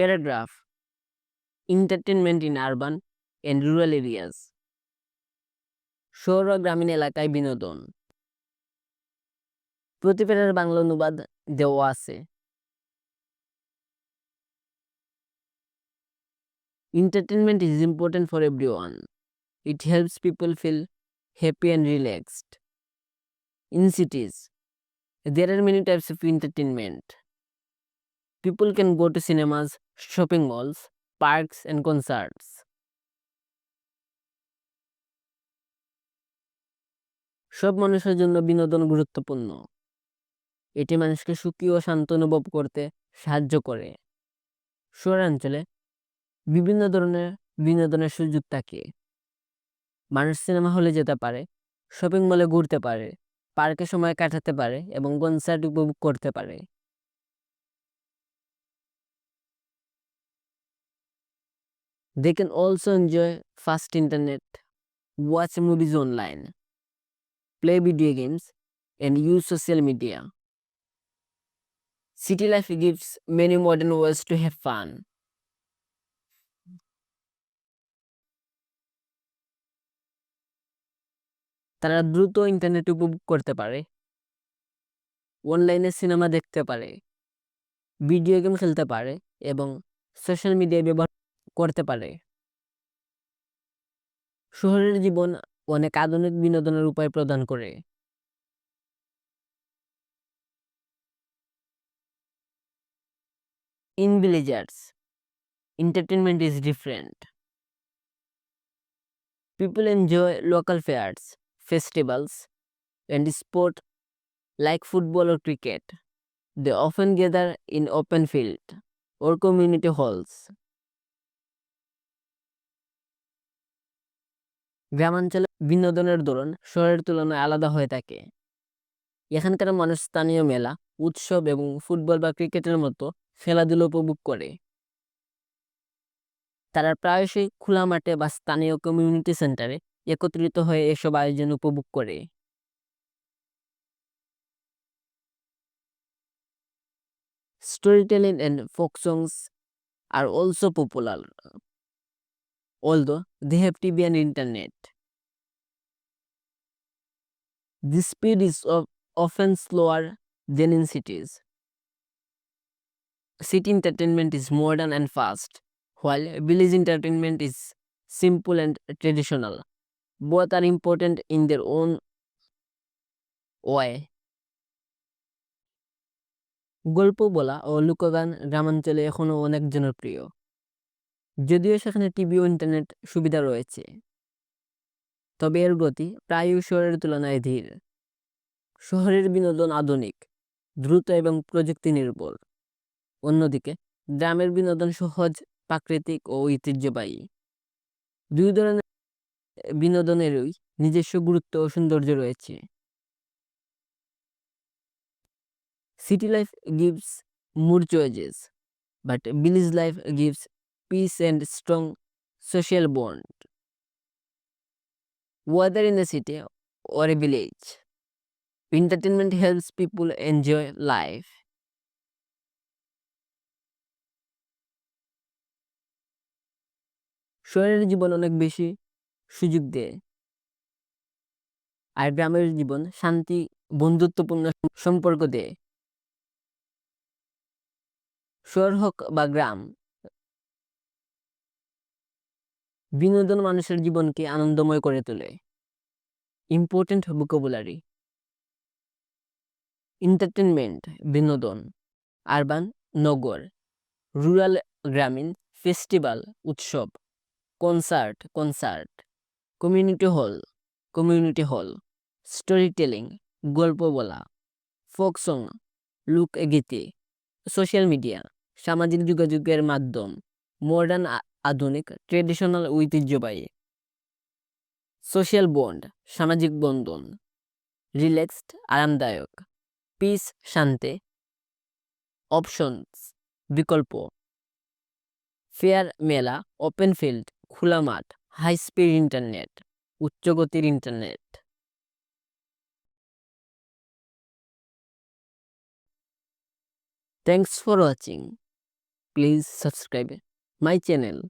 Paragraph: Entertainment in urban and rural areas. শহর ও গ্রামীণ এলাকায় বিনোদন। প্রতি প্যারার বাংলা অনুবাদ দেওয়া আছে। Entertainment is important for everyone. It helps people feel happy and relaxed. In cities, there are many types of entertainment. People can go to cinemas, shopping malls, parks, and concerts. সব মানুষের জন্য বিনোদন গুরুত্বপূর্ণ। এটি মানুষকে সুখী ও শান্ত অনুভব করতে সাহায্য করে। শহরাঞ্চলে বিভিন্ন ধরনের বিনোদনের সুযোগ থাকে। মানুষ সিনেমা হলে যেতে পারে, শপিং মলে ঘুরতে পারে, পার্কে সময় কাটাতে পারে এবং কনসার্ট উপভোগ করতে পারে। They can also enjoy fast internet, watch movies online, play video games, and use social media. City life gives many modern ways to have fun. তারা দ্রুত ইন্টারনেট উপভোগ করতে পারে, অনলাইনে সিনেমা দেখতে পারে, ভিডিও গেম খেলতে পারে এবং সোশ্যাল মিডিয়া ব্যবহার করতে পারে। শহরের জীবন অনেক আধুনিক বিনোদনের উপায় প্রদান করে। In villages, entertainment is different. People enjoy local fairs, festivals, and sport like football or cricket. They often gather in open field or community halls. গ্রামাঞ্চলে বিনোদনের ধরন শহরের তুলনায় আলাদা হয়ে থাকে। এখানকার মানুষ স্থানীয় মেলা, উৎসব এবং ফুটবল বা ক্রিকেটের মতো খেলাধুলা উপভোগ করে। তারা প্রায়শই খোলা মাঠে বা স্থানীয় কমিউনিটি সেন্টারে একত্রিত হয়ে এসব আয়োজন উপভোগ করে। Storytelling and folk songs are also popular, although they have TV and internet. The speed is often slower than in cities. City entertainment is modern and fast, while village entertainment is simple and traditional. Both are important in their own way. গল্প বলা ও লোকগান গ্রামাঞ্চলে এখনো অনেক জনপ্রিয়, যদিও সেখানে TV ও internet সুবিধা রয়েছে, তবে এর গতি প্রায়ই শহরের তুলনায় ধীর। শহরের বিনোদন আধুনিক, দ্রুত এবং প্রযুক্তি নির্ভর। অন্যদিকে গ্রামের বিনোদন সহজ, প্রাকৃতিক ও ঐতিহ্যবাহী। দুই ধরনের বিনোদনেরই নিজস্ব গুরুত্ব ও সৌন্দর্য রয়েছে। City life gives more choices, but village life gives peace and strong social bond. Whether in a city or a village, entertainment helps people enjoy life. শহরের জীবন অনেক বেশি সুযোগ দেয়, আর গ্রামের জীবন শান্তি, বন্ধুত্বপূর্ণ সম্পর্ক দেয়। শহর হোক বা গ্রাম, বিনোদন মানুষের জীবনকে আনন্দময় করে তোলে। ইম্পর্টেন্ট ভোকাবুলারি: এন্টারটেনমেন্ট বিনোদন, আরবান নগর, রুরাল গ্রামীণ, ফেস্টিভ্যাল উৎসব, concert, community hall, story telling গল্প বলা, ফোক সং লোকগীতি, সোশ্যাল মিডিয়া সামাজিক যোগাযোগের মাধ্যম, মডার্ন আধুনিক, ট্রেডিশনাল ঐতিহ্যবাহী, সোশ্যাল বন্ড সামাজিক বন্ধন, রিল্যাক্সড আরামদায়ক, পিস শান্তি, অপশনস বিকল্প, ফেয়ার মেলা, ওপেন ফিল্ড খোলা মাঠ, হাই স্পিড ইন্টারনেট উচ্চগতির ইন্টারনেট। Thanks for watching. please subscribe my channel.